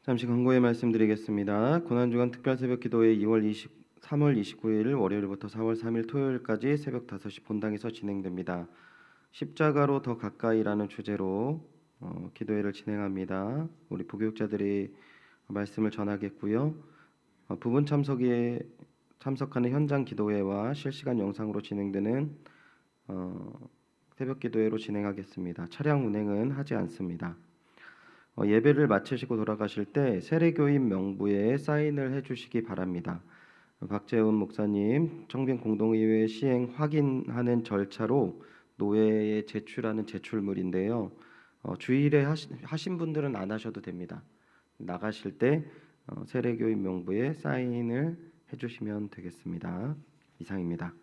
잠시 광고의 말씀드리겠습니다. 고난주간 특별새벽기도회 3월 29일 월요일부터 4월 3일 토요일까지 새벽 5시 본당에서 진행됩니다. 십자가로 더 가까이라는 주제로 기도회를 진행합니다. 우리 부교육자들이 말씀을 전하겠고요. 부분 참석하는 현장 기도회와 실시간 영상으로 진행되는 새벽 기도회로 진행하겠습니다. 차량 운행은 하지 않습니다. 예배를 마치시고 돌아가실 때 세례교인 명부에 사인을 해주시기 바랍니다. 박재훈 목사님 청빙 공동의회 시행 확인하는 절차로 노회에 제출하는 제출물인데요. 주일에 하신 분들은 안 하셔도 됩니다. 나가실 때 세례교인 명부에 사인을 해주시면 되겠습니다. 이상입니다.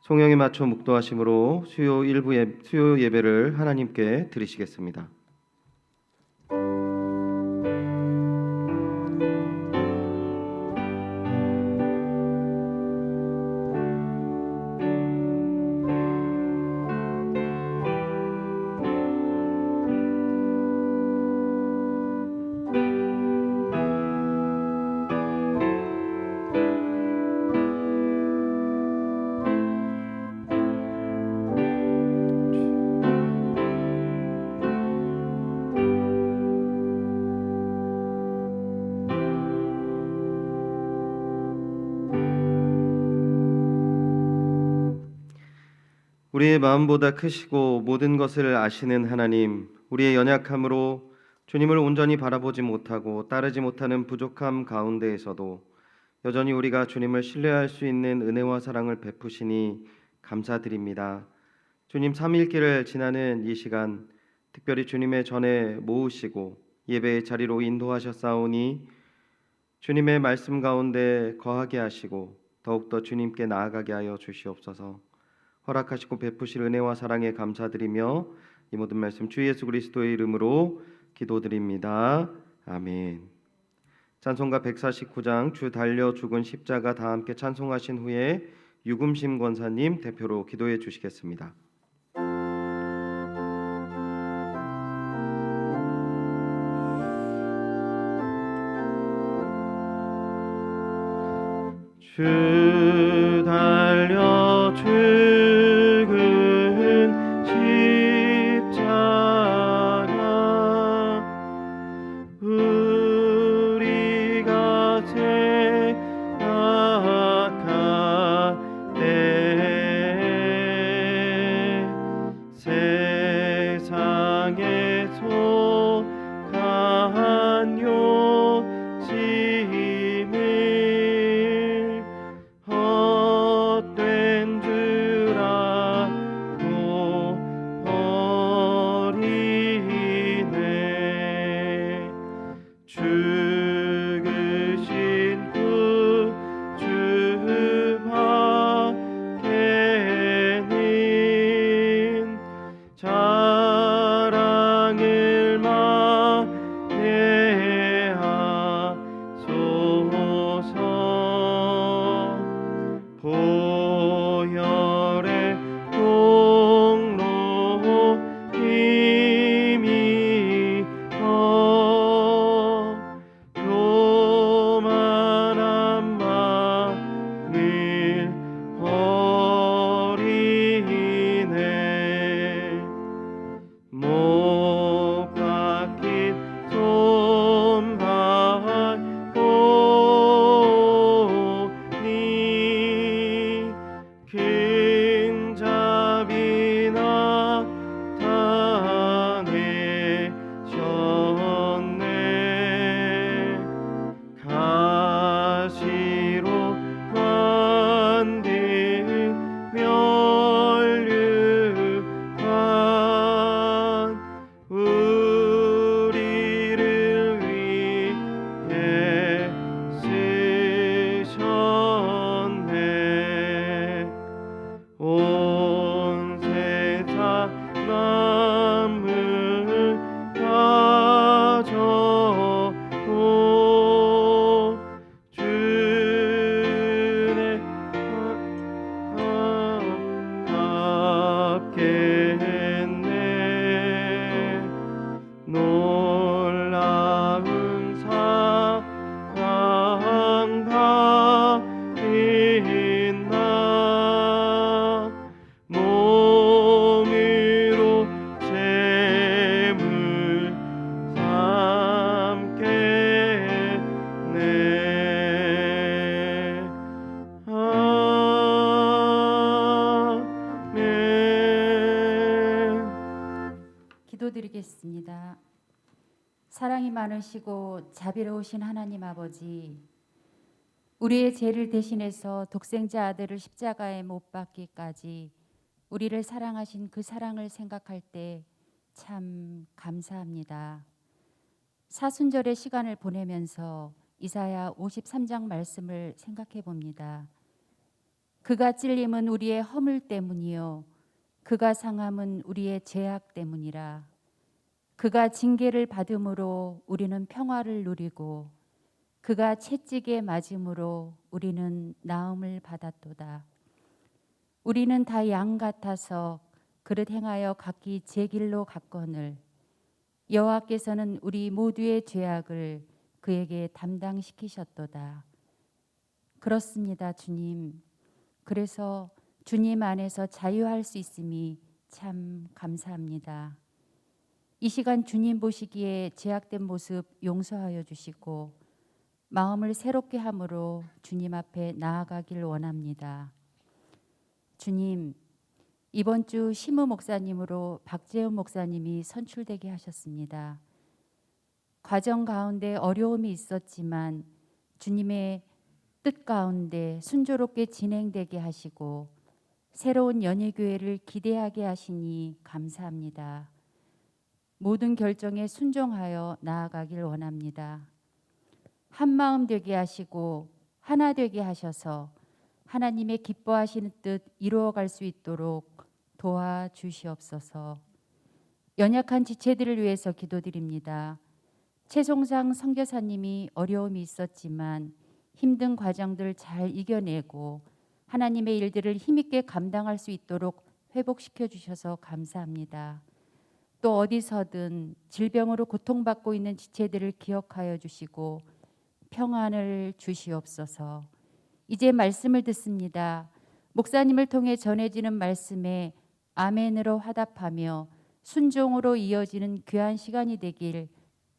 송영에 맞춰 묵도하심으로 수요 예배를 하나님께 드리시겠습니다. 우리의 마음보다 크시고 모든 것을 아시는 하나님, 우리의 연약함으로 주님을 온전히 바라보지 못하고 따르지 못하는 부족함 가운데에서도 여전히 우리가 주님을 신뢰할 수 있는 은혜와 사랑을 베푸시니 감사드립니다. 주님 삼일길을 지나는 이 시간 특별히 주님의 전에 모으시고 예배의 자리로 인도하셨사오니 주님의 말씀 가운데 거하게 하시고 더욱더 주님께 나아가게 하여 주시옵소서. 허락하시고 베푸실 은혜와 사랑에 감사드리며 이 모든 말씀 주 예수 그리스도의 이름으로 기도드립니다. 아멘. 찬송가 149장 주 달려 죽은 십자가 다 함께 찬송하신 후에 유금심 권사님 대표로 기도해 주시겠습니다. 주 달려 죽은 십자가 우리가 생각할 때 세상에 속한 욕심을 기도드리겠습니다. 사랑이 많으시고 자비로우신 하나님 아버지, 우리의 죄를 대신해서 독생자 아들을 십자가에 못 박기까지 우리를 사랑하신 그 사랑을 생각할 때 참 감사합니다. 사순절의 시간을 보내면서 이사야 53장 말씀을 생각해 봅니다. 그가 찔림은 우리의 허물 때문이요 그가 상함은 우리의 죄악 때문이라. 그가 징계를 받음으로 우리는 평화를 누리고 그가 채찍에 맞음으로 우리는 나음을 받았도다. 우리는 다 양 같아서 그릇 행하여 각기 제 길로 갔거늘 여호와께서는 우리 모두의 죄악을 그에게 담당시키셨도다. 그렇습니다, 주님. 그래서 주님 안에서 자유할 수 있음이 참 감사합니다. 이 시간 주님 보시기에 죄악된 모습 용서하여 주시고 마음을 새롭게 함으로 주님 앞에 나아가길 원합니다. 주님, 이번 주 심우 목사님으로 박재훈 목사님이 선출되게 하셨습니다. 과정 가운데 어려움이 있었지만 주님의 뜻 가운데 순조롭게 진행되게 하시고 새로운 연희교회를 기대하게 하시니 감사합니다. 모든 결정에 순종하여 나아가길 원합니다. 한마음 되게 하시고 하나 되게 하셔서 하나님의 기뻐하시는 뜻 이루어갈 수 있도록 도와주시옵소서. 연약한 지체들을 위해서 기도드립니다. 최송상 선교사님이 어려움이 있었지만 힘든 과정들 잘 이겨내고 하나님의 일들을 힘있게 감당할 수 있도록 회복시켜 주셔서 감사합니다. 또 어디서든 질병으로 고통받고 있는 지체들을 기억하여 주시고 평안을 주시옵소서. 이제 말씀을 듣습니다. 목사님을 통해 전해지는 말씀에 아멘으로 화답하며 순종으로 이어지는 귀한 시간이 되길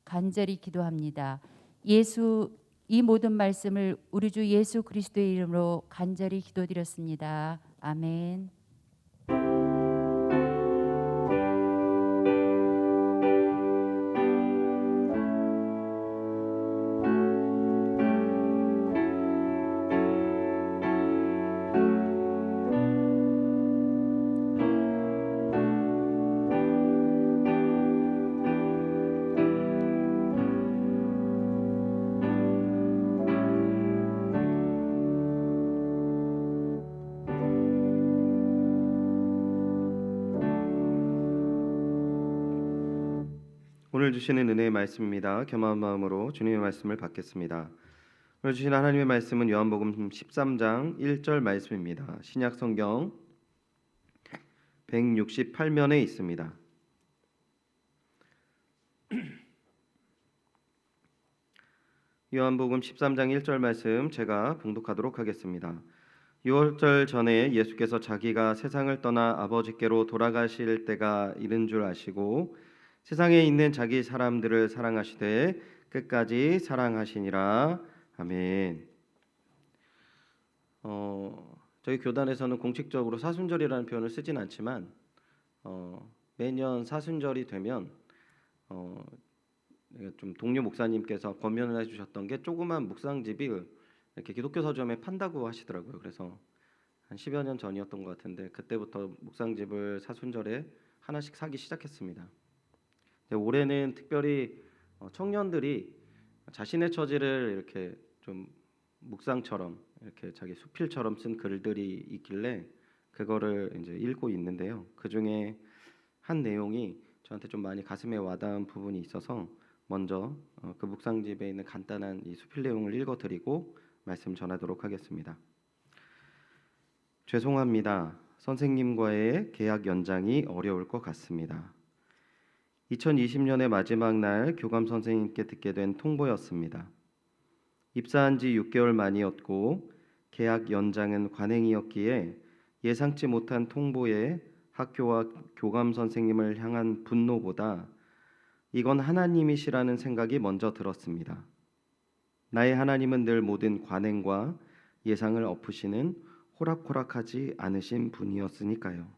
간절히 기도합니다. 이 모든 말씀을 우리 주 예수 그리스도의 이름으로 간절히 기도드렸습니다. 아멘. 오늘 주시는 은혜의 말씀입니다. 겸허한 마음으로 주님의 말씀을 받겠습니다. 오늘 주신 하나님의 말씀은 요한복음 13장 1절 말씀입니다. 신약 성경 168면에 있습니다. 요한복음 13장 1절 말씀 제가 봉독하도록 하겠습니다. 6월절 전에 예수께서 자기가 세상을 떠나 아버지께로 돌아가실 때가 이른 줄 아시고 세상에 있는 자기 사람들을 사랑하시되 끝까지 사랑하시니라. 아멘. 저희 교단에서는 공식적으로 사순절이라는 표현을 쓰진 않지만 매년 사순절이 되면 좀 동료 목사님께서 권면을 해주셨던 게 조그만 묵상집이 이렇게 기독교 서점에 판다고 하시더라고요. 그래서 한 10여 년 전이었던 것 같은데 그때부터 묵상집을 사순절에 하나씩 사기 시작했습니다. 올해는 특별히 청년들이 자신의 처지를 이렇게 좀 묵상처럼 이렇게 자기 수필처럼 쓴 글들이 있길래 그거를 이제 읽고 있는데요. 그 중에 한 내용이 저한테 좀 많이 가슴에 와닿은 부분이 있어서 먼저 그 묵상집에 있는 간단한 이 수필 내용을 읽어드리고 말씀 전하도록 하겠습니다. 죄송합니다. 선생님과의 계약 연장이 어려울 것 같습니다. 2020년의 마지막 날 교감 선생님께 듣게 된 통보였습니다. 입사한 지 6개월 만이었고 계약 연장은 관행이었기에 예상치 못한 통보에 학교와 교감 선생님을 향한 분노보다 이건 하나님이시라는 생각이 먼저 들었습니다. 나의 하나님은 늘 모든 관행과 예상을 엎으시는 호락호락하지 않으신 분이었으니까요.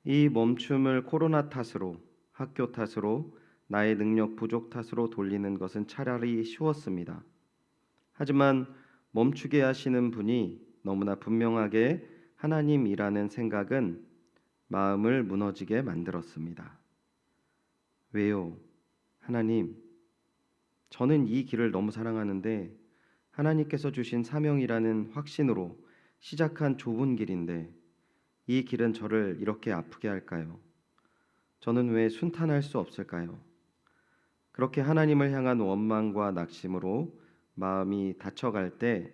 이 멈춤을 코로나 탓으로 학교 탓으로, 나의 능력 부족 탓으로 돌리는 것은 차라리 쉬웠습니다. 하지만 멈추게 하시는 분이 너무나 분명하게 하나님이라는 생각은 마음을 무너지게 만들었습니다. 왜요? 하나님, 저는 이 길을 너무 사랑하는데 하나님께서 주신 사명이라는 확신으로 시작한 좁은 길인데 이 길은 저를 이렇게 아프게 할까요? 저는 왜 순탄할 수 없을까요? 그렇게 하나님을 향한 원망과 낙심으로 마음이 다쳐갈 때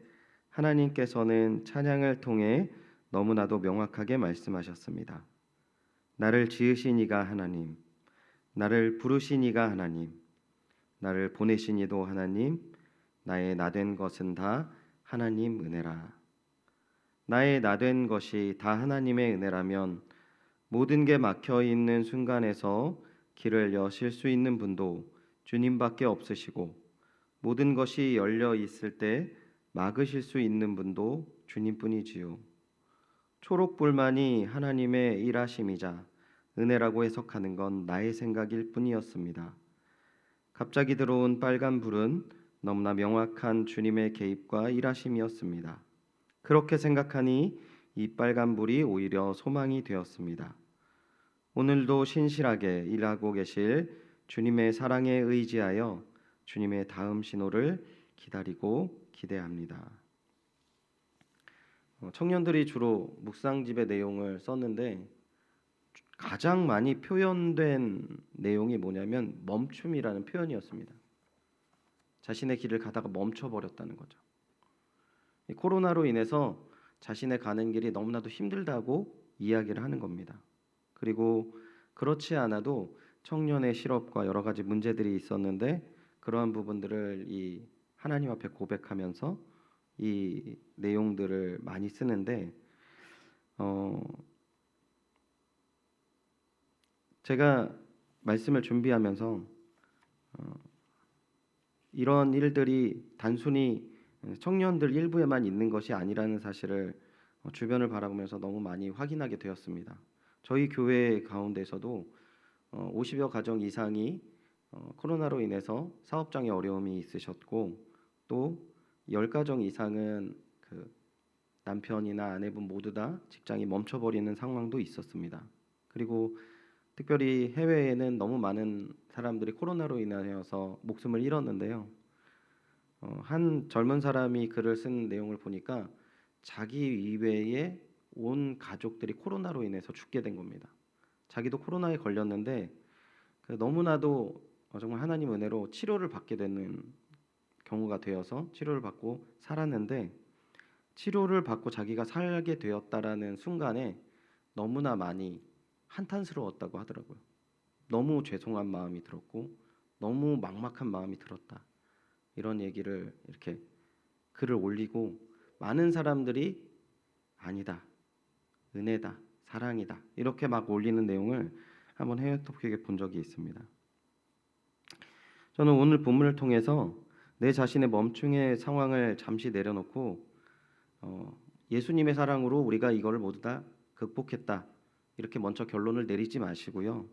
하나님께서는 찬양을 통해 너무나도 명확하게 말씀하셨습니다. 나를 지으신 이가 하나님, 나를 부르신 이가 하나님, 나를 보내신 이도 하나님, 나의 나된 것은 다 하나님 은혜라. 나의 나된 것이 다 하나님의 은혜라면 모든 게 막혀 있는 순간에서 길을 여실 수 있는 분도 주님밖에 없으시고 모든 것이 열려 있을 때 막으실 수 있는 분도 주님뿐이지요. 초록불만이 하나님의 일하심이자 은혜라고 해석하는 건 나의 생각일 뿐이었습니다. 갑자기 들어온 빨간 불은 너무나 명확한 주님의 개입과 일하심이었습니다. 그렇게 생각하니 이 빨간 불이 오히려 소망이 되었습니다. 오늘도 신실하게 일하고 계실 주님의 사랑에 의지하여 주님의 다음 신호를 기다리고 기대합니다. 청년들이 주로 묵상집의 내용을 썼는데 가장 많이 표현된 내용이 뭐냐면 멈춤이라는 표현이었습니다. 자신의 길을 가다가 멈춰버렸다는 거죠. 이 코로나로 인해서 자신의 가는 길이 너무나도 힘들다고 이야기를 하는 겁니다. 그리고 그렇지 않아도 청년의 실업과 여러 가지 문제들이 있었는데 그러한 부분들을 이 하나님 앞에 고백하면서 이 내용들을 많이 쓰는데 제가 말씀을 준비하면서 이런 일들이 단순히 청년들 일부에만 있는 것이 아니라는 사실을 주변을 바라보면서 너무 많이 확인하게 되었습니다. 저희 교회 가운데서도 50여 가정 이상이 코로나로 인해서 사업장에 어려움이 있으셨고 또 10가정 이상은 그 남편이나 아내분 모두 다 직장이 멈춰버리는 상황도 있었습니다. 그리고 특별히 해외에는 너무 많은 사람들이 코로나로 인하여서 목숨을 잃었는데요. 한 젊은 사람이 글을 쓴 내용을 보니까 자기 이외에 온 가족들이 코로나로 인해서 죽게 된 겁니다. 자기도 코로나에 걸렸는데 너무나도 정말 하나님 은혜로 치료를 받게 되는 경우가 되어서 치료를 받고 살았는데 치료를 받고 자기가 살게 되었다라는 순간에 너무나 많이 한탄스러웠다고 하더라고요. 너무 죄송한 마음이 들었고 너무 막막한 마음이 들었다. 이런 얘기를 이렇게 글을 올리고 많은 사람들이 아니다, 은혜다, 사랑이다 이렇게 막 올리는 내용을 한번 해외 토픽에 본 적이 있습니다. 저는 오늘 본문을 통해서 내 자신의 멈춤의 상황을 잠시 내려놓고 예수님의 사랑으로 우리가 이걸 모두 다 극복했다 이렇게 먼저 결론을 내리지 마시고요.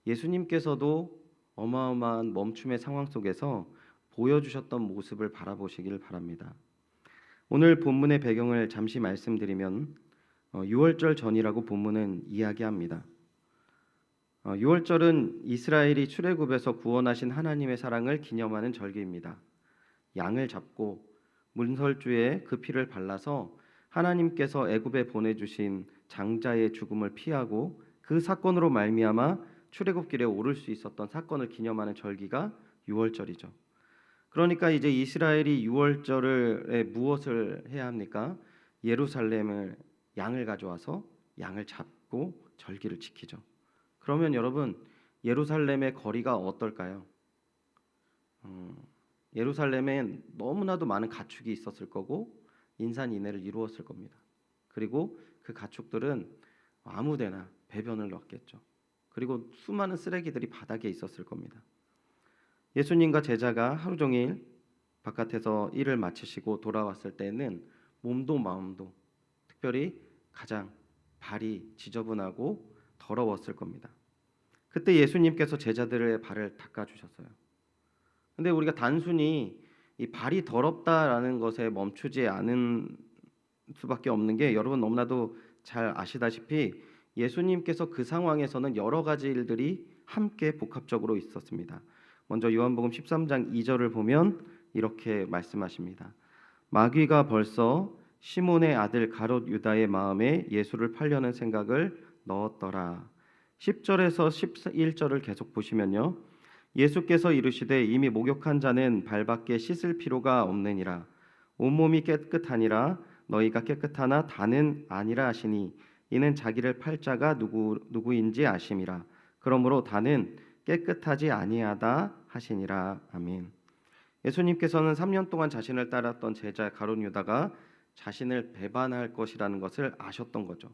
예수님께서도 어마어마한 멈춤의 상황 속에서 보여주셨던 모습을 바라보시길 바랍니다. 오늘 본문의 배경을 잠시 말씀드리면 유월절 전이라고 본문은 이야기합니다. 유월절은 이스라엘이 출애굽에서 구원하신 하나님의 사랑을 기념하는 절기입니다. 양을 잡고 문설주에 그 피를 발라서 하나님께서 애굽에 보내주신 장자의 죽음을 피하고 그 사건으로 말미암아 출애굽길에 오를 수 있었던 사건을 기념하는 절기가 유월절이죠. 그러니까 이제 이스라엘이 유월절에 무엇을 해야 합니까? 예루살렘을 양을 가져와서 양을 잡고 절기를 지키죠. 그러면 여러분 예루살렘의 거리가 어떨까요? 예루살렘엔 너무나도 많은 가축이 있었을 거고 인산인해를 이루었을 겁니다. 그리고 그 가축들은 아무데나 배변을 넣었겠죠. 그리고 수많은 쓰레기들이 바닥에 있었을 겁니다. 예수님과 제자가 하루 종일 바깥에서 일을 마치시고 돌아왔을 때는 몸도 마음도 특별히 가장 발이 지저분하고 더러웠을 겁니다. 그때 예수님께서 제자들의 발을 닦아주셨어요. 근데 우리가 단순히 이 발이 더럽다라는 것에 멈추지 않은 수밖에 없는 게, 여러분 너무나도 잘 아시다시피 예수님께서 그 상황에서는 여러 가지 일들이 함께 복합적으로 있었습니다. 먼저 요한복음 13장 2절을 보면 이렇게 말씀하십니다. 마귀가 벌써 시몬의 아들 가롯 유다의 마음에 예수를 팔려는 생각을 넣었더라. 10절에서 11절을 계속 보시면요, 예수께서 이르시되 이미 목욕한 자는 발밖에 씻을 필요가 없느니라. 온몸이 깨끗하니라. 너희가 깨끗하나 다는 아니라 하시니 이는 자기를 팔 자가 누구인지 아심이라. 그러므로 다는 깨끗하지 아니하다 하시니라. 아멘. 예수님께서는 3년 동안 자신을 따랐던 제자 가룟 유다가 자신을 배반할 것이라는 것을 아셨던 거죠.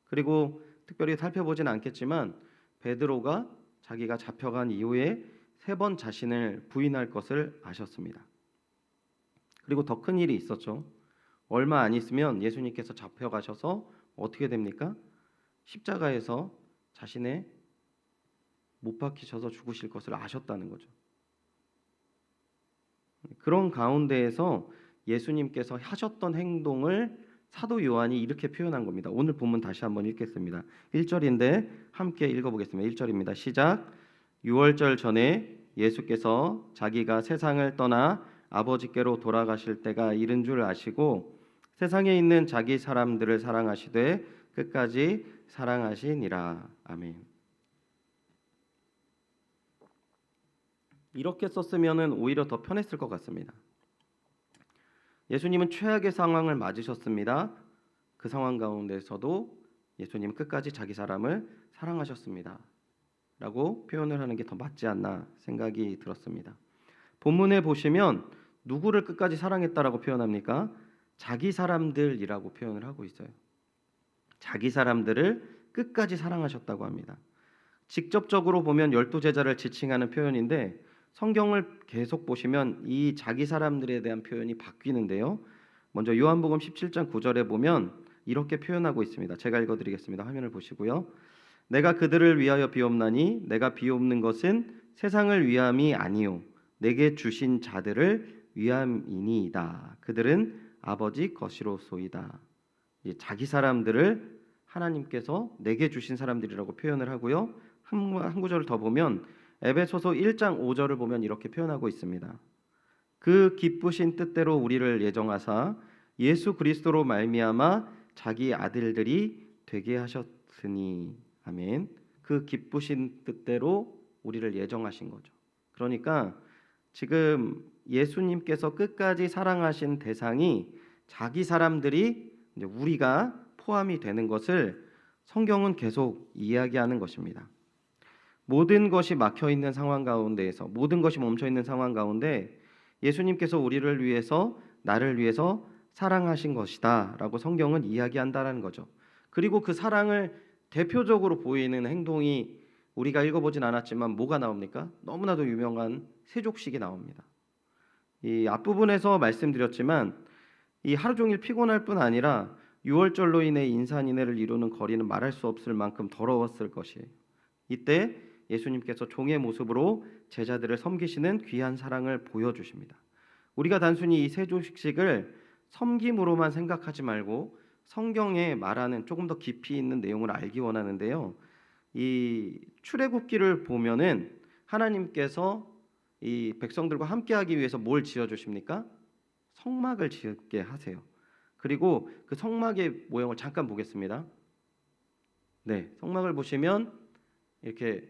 그리고 특별히 살펴보진 않겠지만 베드로가 자기가 잡혀간 이후에 3번 자신을 부인할 것을 아셨습니다. 그리고 더 큰 일이 있었죠. 얼마 안 있으면 예수님께서 잡혀가셔서 어떻게 됩니까? 십자가에서 자신의 못 박히셔서 죽으실 것을 아셨다는 거죠. 그런 가운데에서 예수님께서 하셨던 행동을 사도 요한이 이렇게 표현한 겁니다. 오늘 본문 다시 한번 읽겠습니다. 1절인데 함께 읽어보겠습니다. 1절입니다. 시작. 유월절 전에 예수께서 자기가 세상을 떠나 아버지께로 돌아가실 때가 이른 줄 아시고 세상에 있는 자기 사람들을 사랑하시되 끝까지 사랑하시니라. 아멘. 이렇게 썼으면 오히려 더 편했을 것 같습니다. 예수님은 최악의 상황을 맞으셨습니다. 그 상황 가운데서도 예수님 끝까지 자기 사람을 사랑하셨습니다. 라고 표현을 하는 게 더 맞지 않나 생각이 들었습니다. 본문에 보시면 누구를 끝까지 사랑했다라고 표현합니까? 자기 사람들이라고 표현을 하고 있어요. 자기 사람들을 끝까지 사랑하셨다고 합니다. 직접적으로 보면 12제자를 지칭하는 표현인데 성경을 계속 보시면 이 자기 사람들에 대한 표현이 바뀌는데요. 먼저 요한복음 17장 9절에 보면 이렇게 표현하고 있습니다. 제가 읽어드리겠습니다. 화면을 보시고요. 내가 그들을 위하여 비옵나니 내가 비옵는 것은 세상을 위함이 아니요 내게 주신 자들을 위함이니이다. 그들은 아버지 것이로소이다. 자기 사람들을 하나님께서 내게 주신 사람들이라고 표현을 하고요. 한 구절을 더 보면 에베소서 1장 5절을 보면 이렇게 표현하고 있습니다. 그 기쁘신 뜻대로 우리를 예정하사 예수 그리스도로 말미암아 자기 아들들이 되게 하셨으니. 아멘. 그 기쁘신 뜻대로 우리를 예정하신 거죠. 그러니까 지금 예수님께서 끝까지 사랑하신 대상이 자기 사람들이 이제 우리가 포함이 되는 것을 성경은 계속 이야기하는 것입니다. 모든 것이 막혀 있는 상황 가운데에서, 모든 것이 멈춰 있는 상황 가운데 예수님께서 우리를 위해서, 나를 위해서 사랑하신 것이다라고 성경은 이야기한다라는 거죠. 그리고 그 사랑을 대표적으로 보이는 행동이 우리가 읽어보진 않았지만 뭐가 나옵니까? 너무나도 유명한 세족식이 나옵니다. 이 앞부분에서 말씀드렸지만 이 하루 종일 피곤할 뿐 아니라 유월절로 인해 인산인해를 이루는 거리는 말할 수 없을 만큼 더러웠을 것이에요. 이때 예수님께서 종의 모습으로 제자들을 섬기시는 귀한 사랑을 보여주십니다. 우리가 단순히 이 세족식을 섬김으로만 생각하지 말고 성경에 말하는 조금 더 깊이 있는 내용을 알기 원하는데요. 이 출애굽기를 보면은 하나님께서 이 백성들과 함께하기 위해서 뭘 지어주십니까? 성막을 짓게 하세요. 그리고 그 성막의 모형을 잠깐 보겠습니다. 네, 성막을 보시면 이렇게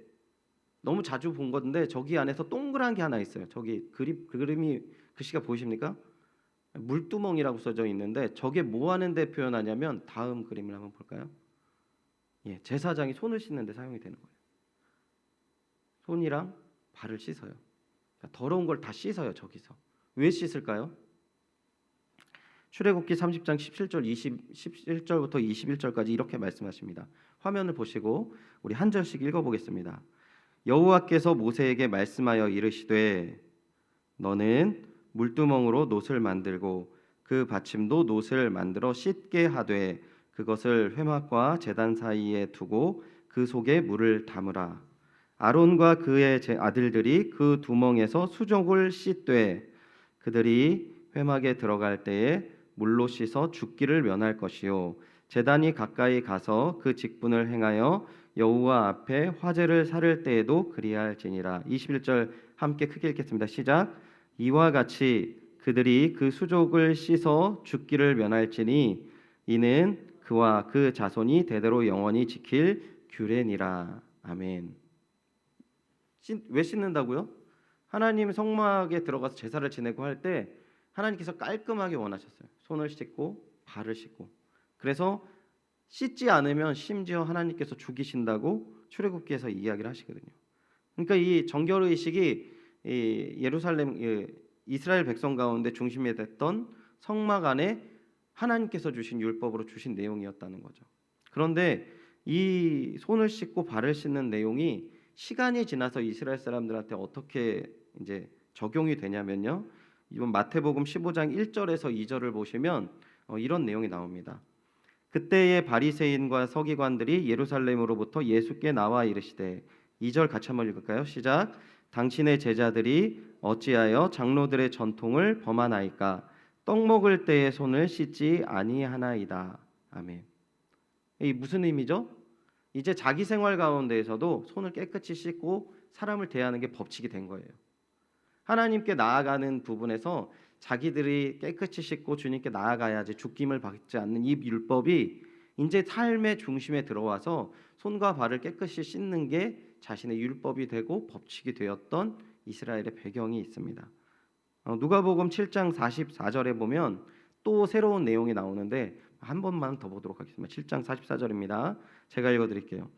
너무 자주 본 건데 저기 안에서 동그란 게 하나 있어요. 저기 그림이 글씨가 보이십니까? 물두멍이라고 써져 있는데 저게 뭐 하는데 표현하냐면 다음 그림을 한번 볼까요? 예, 제사장이 손을 씻는 데 사용이 되는 거예요. 손이랑 발을 씻어요. 그러니까 더러운 걸 다 씻어요. 저기서. 왜 씻을까요? 출애굽기 30장 17절부터 21절까지 이렇게 말씀하십니다. 화면을 보시고 우리 한 절씩 읽어보겠습니다. 여호와께서 모세에게 말씀하여 이르시되 너는 물두멍으로 놋을 만들고 그 받침도 놋을 만들어 씻게 하되 그것을 회막과 제단 사이에 두고 그 속에 물을 담으라. 아론과 그의 아들들이 그 두멍에서 수족을 씻되 그들이 회막에 들어갈 때에 물로 씻어 죽기를 면할 것이요 제단이 가까이 가서 그 직분을 행하여 여호와 앞에 화제를 사를 때에도 그리할지니라. 21절 함께 크게 읽겠습니다. 시작. 이와 같이 그들이 그 수족을 씻어 죽기를 면할지니 이는 그와 그 자손이 대대로 영원히 지킬 규례니라. 아멘. 왜 씻는다고요? 하나님 성막에 들어가서 제사를 지내고 할 때 하나님께서 깔끔하게 원하셨어요. 손을 씻고 발을 씻고. 그래서 씻지 않으면 심지어 하나님께서 죽이신다고 출애굽기에서 이야기를 하시거든요. 그러니까 이 정결 의식이 이 예루살렘 이스라엘 백성 가운데 중심이 됐던 성막 안에 하나님께서 주신 율법으로 주신 내용이었다는 거죠. 그런데 이 손을 씻고 발을 씻는 내용이 시간이 지나서 이스라엘 사람들한테 어떻게 이제 적용이 되냐면요. 이번 마태복음 15장 1절에서 2절을 보시면 이런 내용이 나옵니다. 그때의 바리새인과 서기관들이 예루살렘으로부터 예수께 나와 이르시되 2절 같이 한번 읽을까요? 시작. 당신의 제자들이 어찌하여 장로들의 전통을 범하나이까? 떡 먹을 때에 손을 씻지 아니하나이다. 아멘. 이 무슨 의미죠? 이제 자기 생활 가운데에서도 손을 깨끗이 씻고 사람을 대하는 게 법칙이 된 거예요. 하나님께 나아가는 부분에서 자기들이 깨끗이 씻고 주님께 나아가야지 죽김을 받지 않는 이 율법이 이제 삶의 중심에 들어와서 손과 발을 깨끗이 씻는 게 자신의 율법이 되고 법칙이 되었던 이스라엘의 배경이 있습니다. 누가복음 7장 44절에 보면 또 새로운 내용이 나오는데 한 번만 더 보도록 하겠습니다. 7장 44절입니다. 제가 읽어드릴게요.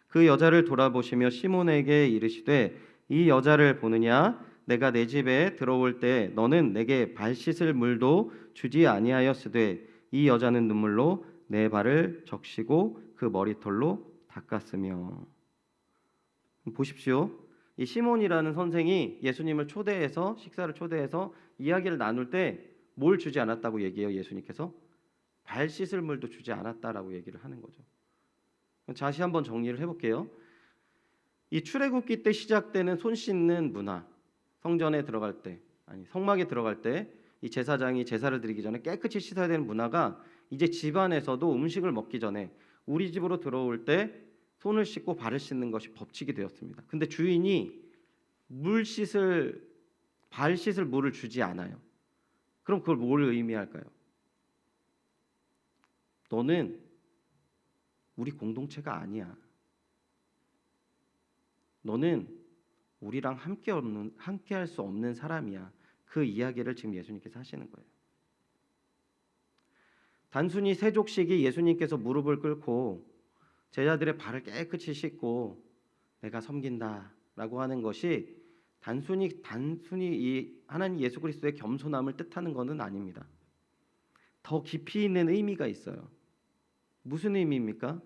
그 여자를 돌아보시며 시몬에게 이르시되 이 여자를 보느냐? 내가 내 집에 들어올 때 너는 내게 발 씻을 물도 주지 아니하였으되 이 여자는 눈물로 내 발을 적시고 그 머리털로 닦았으며. 보십시오. 이 시몬이라는 선생이 예수님을 초대해서 식사를 초대해서 이야기를 나눌 때 뭘 주지 않았다고 얘기해요. 예수님께서 발 씻을 물도 주지 않았다라고 얘기를 하는 거죠. 다시 한번 정리를 해볼게요. 이 출애굽기 때 시작되는 손 씻는 문화, 성전에 들어갈 때, 아니 성막에 들어갈 때 이 제사장이 제사를 드리기 전에 깨끗이 씻어야 되는 문화가 이제 집안에서도 음식을 먹기 전에 우리 집으로 들어올 때 손을 씻고 발을 씻는 것이 법칙이 되었습니다. 근데 주인이 발 씻을 물을 주지 않아요. 그럼 그걸 뭘 의미할까요? 너는 우리 공동체가 아니야. 너는 우리랑 함께 할 수 없는 사람이야. 그 이야기를 지금 예수님께서 하시는 거예요. 단순히 세족식이 예수님께서 무릎을 꿇고 제자들의 발을 깨끗이 씻고 내가 섬긴다라고 하는 것이 단순히 이 하나님 예수 그리스도의 겸손함을 뜻하는 것은 아닙니다. 더 깊이 있는 의미가 있어요. 무슨 의미입니까?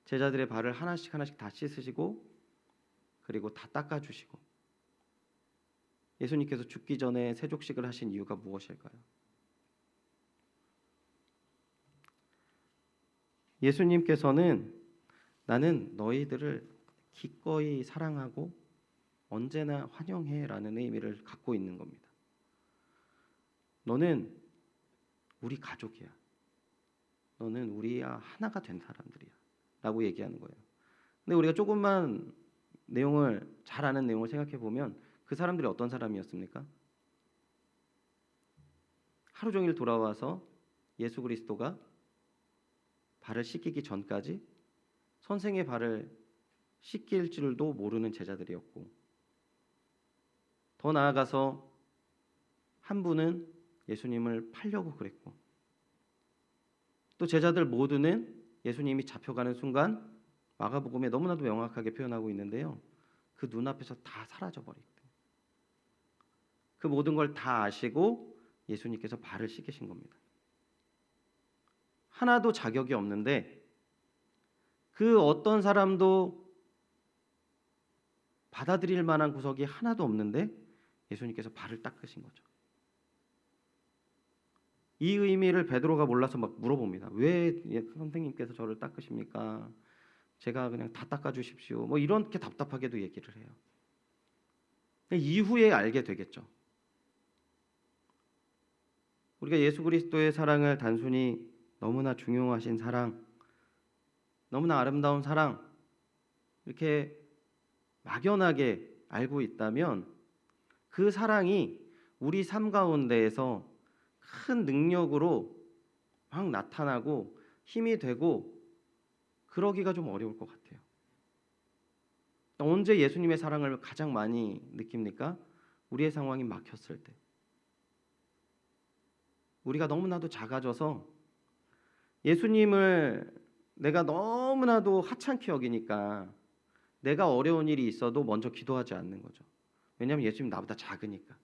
제자들의 발을 하나씩 다 씻으시고 그리고 다 닦아주시고 예수님께서 죽기 전에 세족식을 하신 이유가 무엇일까요? 예수님께서는 나는 너희들을 기꺼이 사랑하고 언제나 환영해라는 의미를 갖고 있는 겁니다. 너는 우리 가족이야. 너는 우리와 하나가 된 사람들이야. 라고 얘기하는 거예요. 근데 우리가 조금만 내용을 잘 아는 내용을 생각해 보면 그 사람들이 어떤 사람이었습니까? 하루 종일 돌아와서 예수 그리스도가 발을 씻기기 전까지 선생의 발을 씻길 줄도 모르는 제자들이었고 더 나아가서 한 분은 예수님을 팔려고 그랬고 또 제자들 모두는 예수님이 잡혀가는 순간 마가복음에 너무나도 명확하게 표현하고 있는데요. 그 눈앞에서 다 사라져버리고 그 모든 걸 다 아시고 예수님께서 발을 씻기신 겁니다. 하나도 자격이 없는데 그 어떤 사람도 받아들일 만한 구석이 하나도 없는데 예수님께서 발을 닦으신 거죠. 이 의미를 베드로가 몰라서 막 물어봅니다. 왜 선생님께서 저를 닦으십니까? 제가 그냥 다 닦아주십시오. 뭐 이렇게 답답하게도 얘기를 해요. 이후에 알게 되겠죠. 우리가 예수 그리스도의 사랑을 단순히 너무나 중요하신 사랑, 너무나 아름다운 사랑 이렇게 막연하게 알고 있다면 그 사랑이 우리 삶 가운데에서 큰 능력으로 막 나타나고 힘이 되고 그러기가 좀 어려울 것 같아요. 언제 예수님의 사랑을 가장 많이 느낍니까? 우리의 상황이 막혔을 때. 우리가 너무나도 작아져서 예수님을 내가 너무나도 하찮게 여기니까 내가 어려운 일이 있어도 먼저 기도하지 않는 거죠. 왜냐하면 예수님 나보다 작으니까.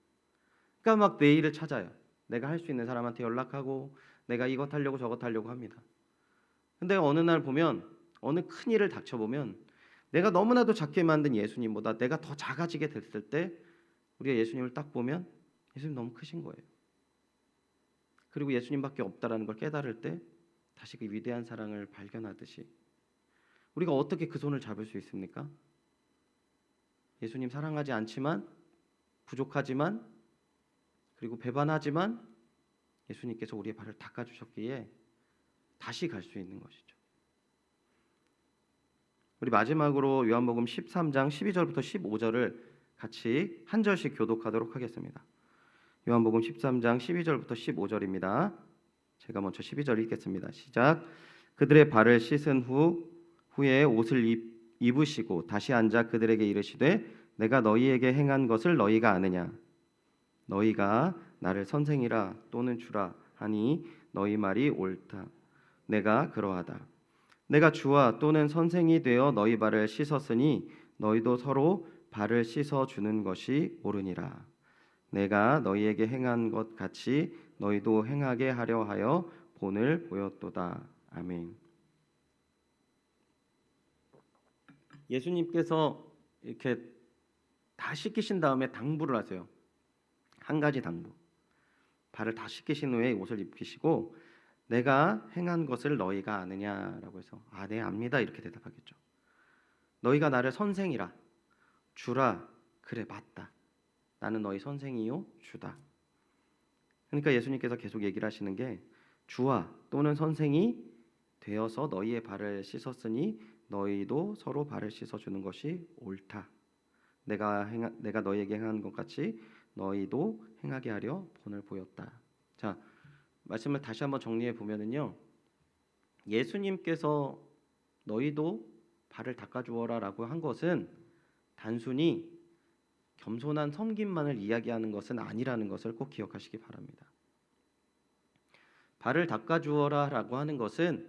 그러니까 막 내 일을 찾아요. 내가 할 수 있는 사람한테 연락하고 내가 이것 하려고 저것 하려고 합니다. 근데 어느 날 보면 어느 큰 일을 닥쳐보면 내가 너무나도 작게 만든 예수님보다 내가 더 작아지게 됐을 때 우리가 예수님을 딱 보면 예수님 너무 크신 거예요. 그리고 예수님밖에 없다라는 걸 깨달을 때 다시 그 위대한 사랑을 발견하듯이 우리가 어떻게 그 손을 잡을 수 있습니까? 예수님 사랑하지 않지만 부족하지만 그리고 배반하지만 예수님께서 우리의 발을 닦아주셨기에 다시 갈 수 있는 것이죠. 우리 마지막으로 요한복음 13장 12절부터 15절을 같이 한 절씩 교독하도록 하겠습니다. 요한복음 13장 12절부터 15절입니다. 제가 먼저 12절 읽겠습니다. 시작. 그들의 발을 씻은 후에 옷을 입으시고 다시 앉아 그들에게 이르시되 내가 너희에게 행한 것을 너희가 아느냐 너희가 나를 선생이라 또는 주라 하니 너희 말이 옳다. 내가 그러하다. 내가 주와 또는 선생이 되어 너희 발을 씻었으니 너희도 서로 발을 씻어 주는 것이 옳으니라. 내가 너희에게 행한 것 같이 너희도 행하게 하려 하여 본을 보였도다. 아멘. 예수님께서 이렇게 다 씻기신 다음에 당부를 하세요. 한 가지 당부. 발을 다 씻기신 후에 옷을 입히시고 내가 행한 것을 너희가 아느냐라고 해서 네 압니다 이렇게 대답하겠죠. 너희가 나를 선생이라 주라 그래 맞다. 나는 너희 선생이요 주다. 그러니까 예수님께서 계속 얘기를 하시는 게 주와 또는 선생이 되어서 너희의 발을 씻었으니 너희도 서로 발을 씻어주는 것이 옳다. 내가 너희에게 행한 것 같이 너희도 행하게 하려 본을 보였다. 자, 말씀을 다시 한번 정리해 보면은요. 예수님께서 너희도 발을 닦아주어라라고 한 것은 단순히 겸손한 섬김만을 이야기하는 것은 아니라는 것을 꼭 기억하시기 바랍니다. 발을 닦아주어라라고 하는 것은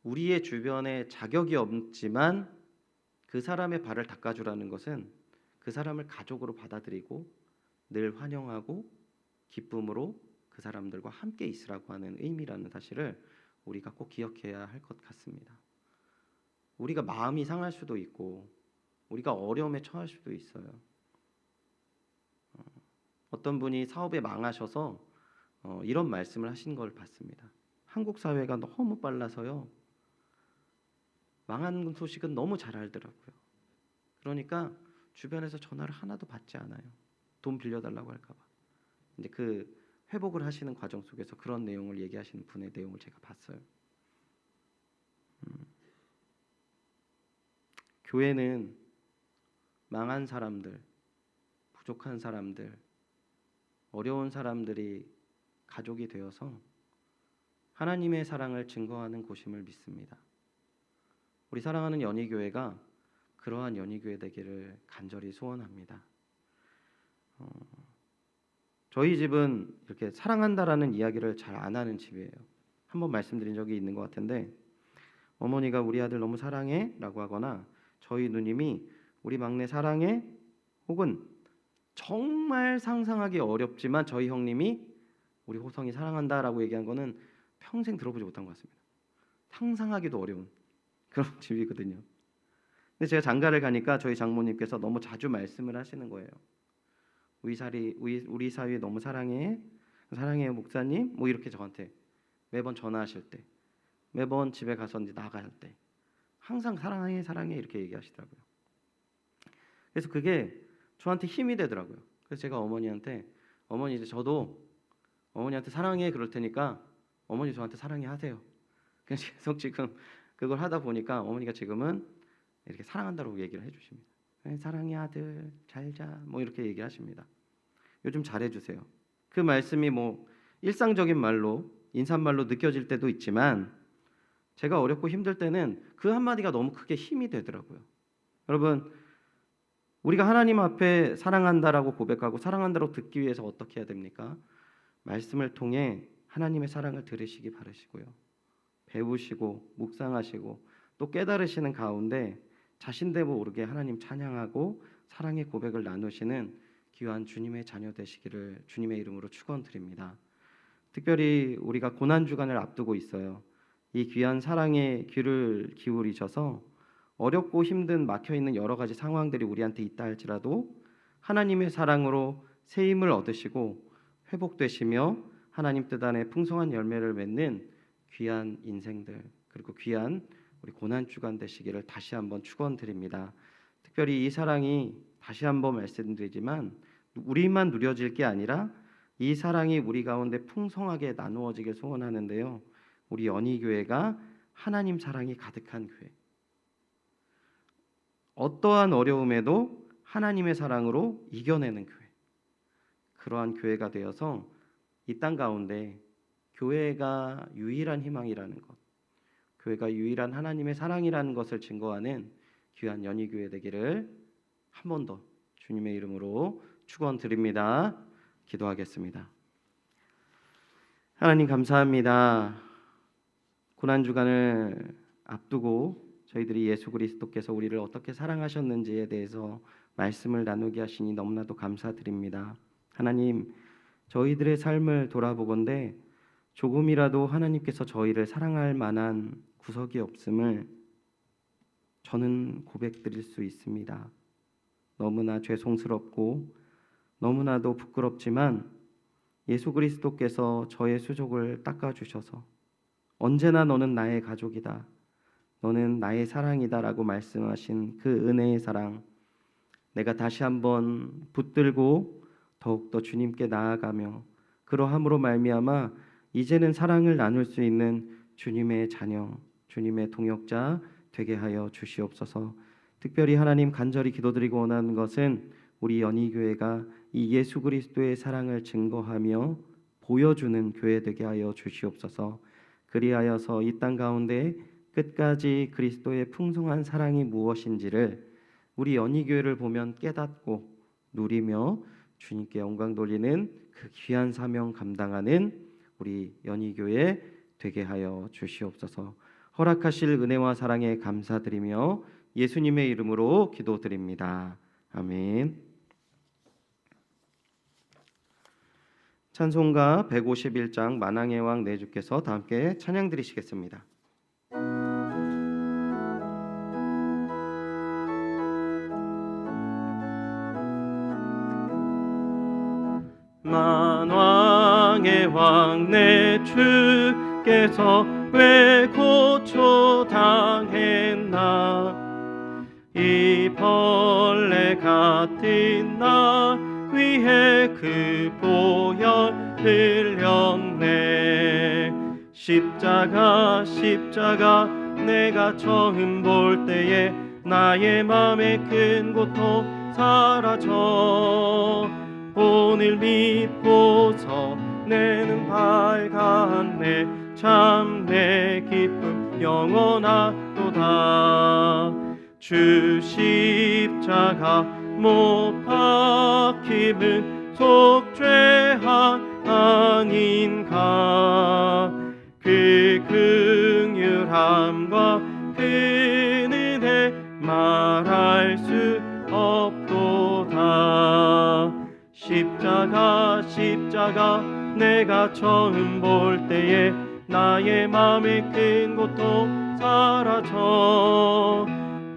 우리의 주변에 자격이 없지만 그 사람의 발을 닦아주라는 것은 그 사람을 가족으로 받아들이고 늘 환영하고 기쁨으로 그 사람들과 함께 있으라고 하는 의미라는 사실을 우리가 꼭 기억해야 할 것 같습니다. 우리가 마음이 상할 수도 있고 우리가 어려움에 처할 수도 있어요. 어떤 분이 사업에 망하셔서 이런 말씀을 하신 걸 봤습니다. 한국 사회가 너무 빨라서요. 망한 소식은 너무 잘 알더라고요. 그러니까 주변에서 전화를 하나도 받지 않아요. 돈 빌려달라고 할까 봐. 이제 그 회복을 하시는 과정 속에서 그런 내용을 얘기하시는 분의 내용을 제가 봤어요. 교회는 망한 사람들, 부족한 사람들, 어려운 사람들이 가족이 되어서 하나님의 사랑을 증거하는 곳임을 믿습니다. 우리 사랑하는 연희교회가 그러한 연희교회 되기를 간절히 소원합니다. 저희 집은 이렇게 사랑한다라는 이야기를 잘 안 하는 집이에요. 한번 말씀드린 적이 있는 것 같은데 어머니가 우리 아들 너무 사랑해 라고 하거나 저희 누님이 우리 막내 사랑해 혹은 정말 상상하기 어렵지만 저희 형님이 우리 호성이 사랑한다라고 얘기한 거는 평생 들어보지 못한 것 같습니다. 상상하기도 어려운 그런 집이거든요. 근데 제가 장가를 가니까 저희 장모님께서 너무 자주 말씀을 하시는 거예요. 우리 사위 너무 사랑해, 사랑해요 목사님. 뭐 이렇게 저한테 매번 전화하실 때, 매번 집에 가서 이제 나갈 때 항상 사랑해 사랑해 이렇게 얘기하시더라고요. 그래서 그게 저한테 힘이 되더라고요. 그래서 제가 어머니한테 어머니 이제 저도 어머니한테 사랑해 그럴 테니까 어머니 저한테 사랑해 하세요. 그래서 계속 지금 그걸 하다 보니까 어머니가 지금은 이렇게 사랑한다고 얘기를 해주십니다. 사랑해 아들 잘 자 뭐 이렇게 얘기하십니다. 요즘 잘해주세요. 그 말씀이 뭐 일상적인 말로 인사말로 느껴질 때도 있지만 제가 어렵고 힘들 때는 그 한마디가 너무 크게 힘이 되더라고요. 여러분 우리가 하나님 앞에 사랑한다라고 고백하고 사랑한다고 듣기 위해서 어떻게 해야 됩니까? 말씀을 통해 하나님의 사랑을 들으시기 바라시고요. 배우시고 묵상하시고 또 깨달으시는 가운데 자신대로 모르게 하나님 찬양하고 사랑의 고백을 나누시는 귀한 주님의 자녀 되시기를 주님의 이름으로 축원드립니다. 특별히 우리가 고난주간을 앞두고 있어요. 이 귀한 사랑의 귀를 기울이셔서 어렵고 힘든 막혀있는 여러 가지 상황들이 우리한테 있다 할지라도 하나님의 사랑으로 새 힘을 얻으시고 회복되시며 하나님 뜻 안에 풍성한 열매를 맺는 귀한 인생들 그리고 귀한 우리 고난주간 되시기를 다시 한번 축원드립니다. 특별히 이 사랑이 다시 한번 말씀드리지만 우리만 누려질 게 아니라 이 사랑이 우리 가운데 풍성하게 나누어지길 소원하는데요. 우리 연희교회가 하나님 사랑이 가득한 교회, 어떠한 어려움에도 하나님의 사랑으로 이겨내는 교회, 그러한 교회가 되어서 이 땅 가운데 교회가 유일한 희망이라는 것, 교회가 유일한 하나님의 사랑이라는 것을 증거하는 귀한 연희교회 되기를 한 번 더 주님의 이름으로 축원드립니다. 기도하겠습니다. 하나님 감사합니다. 고난주간을 앞두고 저희들이 예수 그리스도께서 우리를 어떻게 사랑하셨는지에 대해서 말씀을 나누게 하시니 너무나도 감사드립니다. 하나님, 저희들의 삶을 돌아보건대 조금이라도 하나님께서 저희를 사랑할 만한 구석이 없음을 저는 고백드릴 수 있습니다. 너무나 죄송스럽고 너무나도 부끄럽지만 예수 그리스도께서 저의 수족을 닦아주셔서 언제나 너는 나의 가족이다, 너는 나의 사랑이다 라고 말씀하신 그 은혜의 사랑, 내가 다시 한번 붙들고 더욱더 주님께 나아가며 그러함으로 말미암아 이제는 사랑을 나눌 수 있는 주님의 자녀, 주님의 동역자 되게 하여 주시옵소서. 특별히 하나님 간절히 기도드리고 원하는 것은 우리 연희교회가 이 예수 그리스도의 사랑을 증거하며 보여주는 교회 되게 하여 주시옵소서. 그리하여서 이 땅 가운데 끝까지 그리스도의 풍성한 사랑이 무엇인지를 우리 연희교회를 보면 깨닫고 누리며 주님께 영광 돌리는 그 귀한 사명 감당하는 우리 연희교회 되게 하여 주시옵소서. 허락하실 은혜와 사랑에 감사드리며 예수님의 이름으로 기도드립니다. 아멘. 찬송가 151장 만왕의 왕 내 주께서 다 함께 찬양 드리시겠습니다. 만왕의 왕 내 주께서 왜 고초당했나, 이 벌레 같은 나 위해 그 보혈 흘렸네. 십자가 내가 처음 볼 때에 나의 맘에 큰 고통 사라져. 오늘 믿고서 내는 밝았네. 참 내 기쁨 영원하도다. 주 십자가 못 박힘은 속죄한 아닌가. 그 긍휼함과 그 은혜 말할 수 없도다. 십자가 내가 처음 볼 때에 나의 맘에 큰 고통 사라져.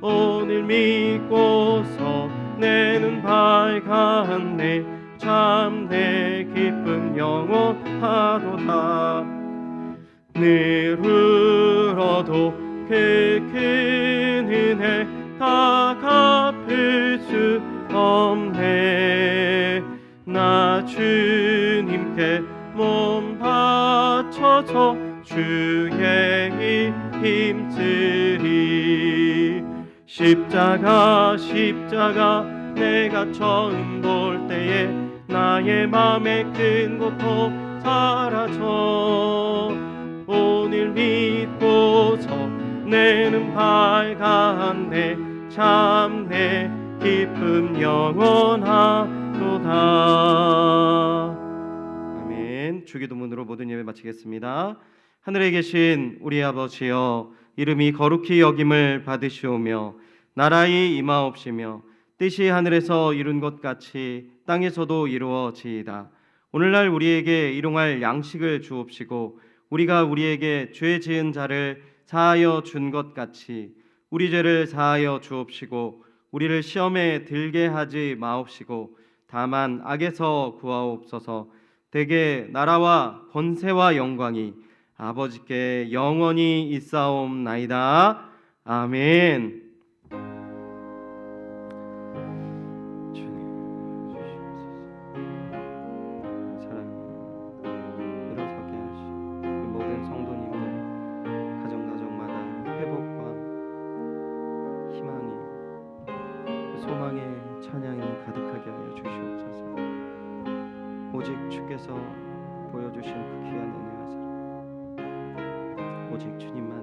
오늘 믿고서 내 눈 밝았네. 참 내 기쁨 영원하도다. 늘 울어도 그 큰 은혜 다 갚을 수 없네. 나 주님께 몸 바쳐서 주의 힘쓰리. 십자가 내가 처음 볼 때에 나의 맘에 큰 고통 사라져. 오늘 믿고서 내는 밝았네. 참 내 기쁨 영원하도다. 아멘. 주기도문으로 모든 예배 마치겠습니다. 하늘에 계신 우리 아버지여, 이름이 거룩히 여김을 받으시오며 나라의 임하옵시며 뜻이 하늘에서 이룬 것 같이 땅에서도 이루어지이다. 오늘날 우리에게 일용할 양식을 주옵시고 우리가 우리에게 죄 지은 자를 사하여 준 것 같이 우리 죄를 사하여 주옵시고 우리를 시험에 들게 하지 마옵시고 다만 악에서 구하옵소서. 대개 나라와 권세와 영광이 아버지께 영원히 있사옵나이다. 아멘. 주님 주시옵소서. 사랑 일어서게 하시고 모든 성도님들 가정마다 회복과 희망이 소망의 찬양이 가득하게 하여 주시옵소서. 오직 주께서 보여주신 그 귀한 은혜와 사랑, 오직 주님만